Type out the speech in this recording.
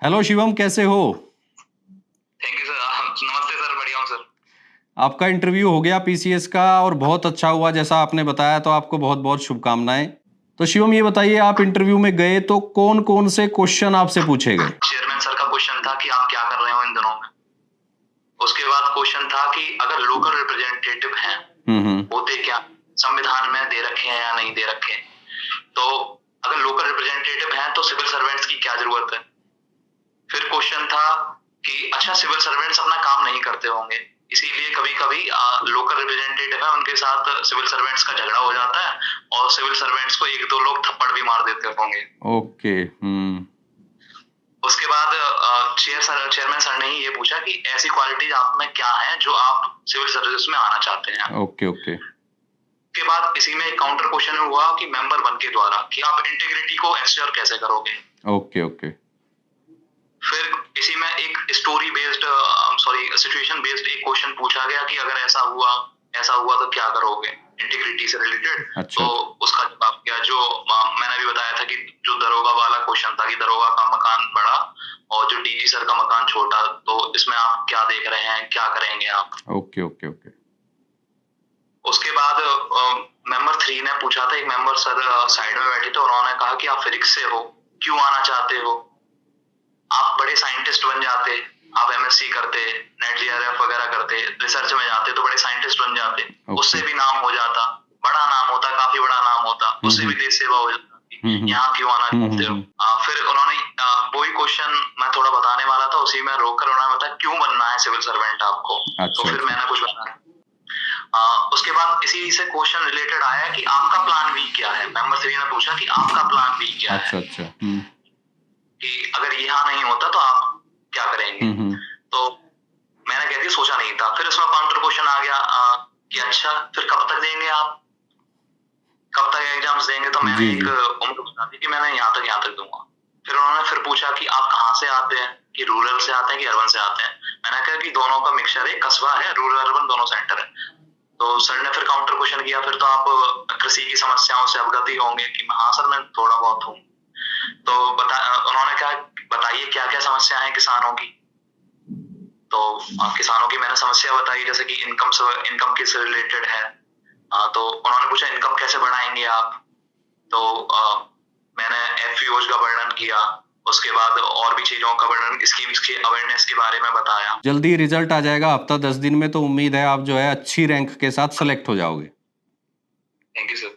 Hello Shivam, कैसे हो? Thank you sir. नमस्ते सर, बढ़िया हूँ सर। आपका इंटरव्यू हो गया पीसीएस का और बहुत अच्छा हुआ जैसा आपने बताया, तो आपको बहुत बहुत शुभकामनाएं। तो शिवम, ये बताइए, आप इंटरव्यू में गए तो कौन कौन से क्वेश्चन आपसे पूछे गए? चेयरमैन सर का क्वेश्चन था कि आप क्या कर रहे हो इन दिनों में। उसके बाद क्वेश्चन था कि अगर लोकल रिप्रेजेंटेटिव हैं होते क्या, संविधान में दे रखे हैं या नहीं दे रखे हैं। तो अगर लोकल रिप्रेजेंटेटिव हैं तो सिविल सर्वेंट्स की क्या जरूरत है। फिर क्वेश्चन था कि अच्छा, सिविल सर्वेंट्स अपना काम नहीं करते होंगे, इसीलिए कभी कभी लोकल रिप्रेजेंटेटिव है उनके साथ सिविल सर्वेंट्स का झगड़ा हो जाता है और सिविल सर्वेंट्स को एक दो लोग थप्पड़ भी मार देते होंगे। ओके। उसके बाद चेयरमैन सर ने ही ये पूछा कि ऐसी क्वालिटीज आप में क्या है जो आप सिविल सर्विस में आना चाहते हैं। Okay okay. उसके बाद इसी में एक काउंटर क्वेश्चन हुआ कि मेंबर वन के द्वारा कि आप इंटीग्रिटी को एंश्योर कैसे करोगे। Okay okay. फिर इसी में एक स्टोरी बेस्ड सिचुएशन बेस्ड एक क्वेश्चन पूछा गया कि अगर ऐसा हुआ तो क्या करोगे इंटीग्रिटी से रिलेटेड। अच्छा। तो उसका जवाब क्या, जो मैंने अभी बताया था कि जो दरोगा वाला क्वेश्चन था कि दरोगा का मकान बड़ा और जो डीजी सर का मकान छोटा, तो इसमें आप क्या देख रहे हैं, क्या करेंगे आप। Okay okay okay. उसके बाद मेंबर 3 ने पूछा था, एक मेंबर सर साइड में बैठे थे, उन्होंने कहा कि आप फिजिक्स से हो, क्यों आना चाहते हो। आप बड़े साइंटिस्ट बन जाते, आप एमएससी करते, नेट जीआरएफ वगैरह करते, रिसर्च में जाते तो बड़े साइंटिस्ट बन जाते। उससे भी नाम हो जाता, बड़ा नाम होता, काफी बड़ा नाम होता, उससे भी देश सेवा हो जाती। यहाँ क्यों आना चाहते हो। फिर उन्होंने वही क्वेश्चन मैं थोड़ा बताने वाला था, उसी में रोककर उन्होंने बताया क्यों बनना है सिविल सर्वेंट आपको। तो फिर मैंने कुछ बताया। उसके बाद इसी से क्वेश्चन रिलेटेड आया कि आपका प्लान बी क्या है। मेंबर 3 ने पूछा कि आपका प्लान बी क्या है। अच्छा अच्छा। कि अगर यहाँ नहीं होता तो आप क्या करेंगे। तो मैंने कह दिया सोचा नहीं था। फिर उसमें काउंटर क्वेश्चन आ गया कि अच्छा फिर कब तक देंगे आप, कब तक एग्जाम्स देंगे। तो मैंने एक उम्र बता दी कि मैंने यहाँ तक दूंगा। फिर उन्होंने फिर पूछा कि आप कहाँ से आते हैं, कि रूरल से आते हैं कि अर्बन से आते हैं। मैंने कहा कि दोनों का मिक्सचर है, कस्बा है, रूरल अर्बन दोनों सेंटर है। तो सर ने फिर काउंटर क्वेश्चन किया, फिर तो आप कृषि की समस्याओं से अवगत ही होंगे। कि हाँ सर, मैं थोड़ा बहुत हूँ। तो उन्होंने कहा बताइए क्या क्या समस्या है किसानों की। तो किसानों की मैंने समस्या बताई, जैसे कि इनकम किससे रिलेटेड है। तो उन्होंने पूछा इनकम कैसे बढ़ाएंगे आप। तो मैंने एफपीओज का वर्णन किया। उसके बाद और भी चीजों का वर्णन, स्कीम्स के अवेयरनेस के बारे में बताया। जल्दी रिजल्ट आ जाएगा, हफ्ता 10 दिन में, तो उम्मीद है आप जो है अच्छी रैंक के साथ सेलेक्ट हो जाओगे। Thank you sir.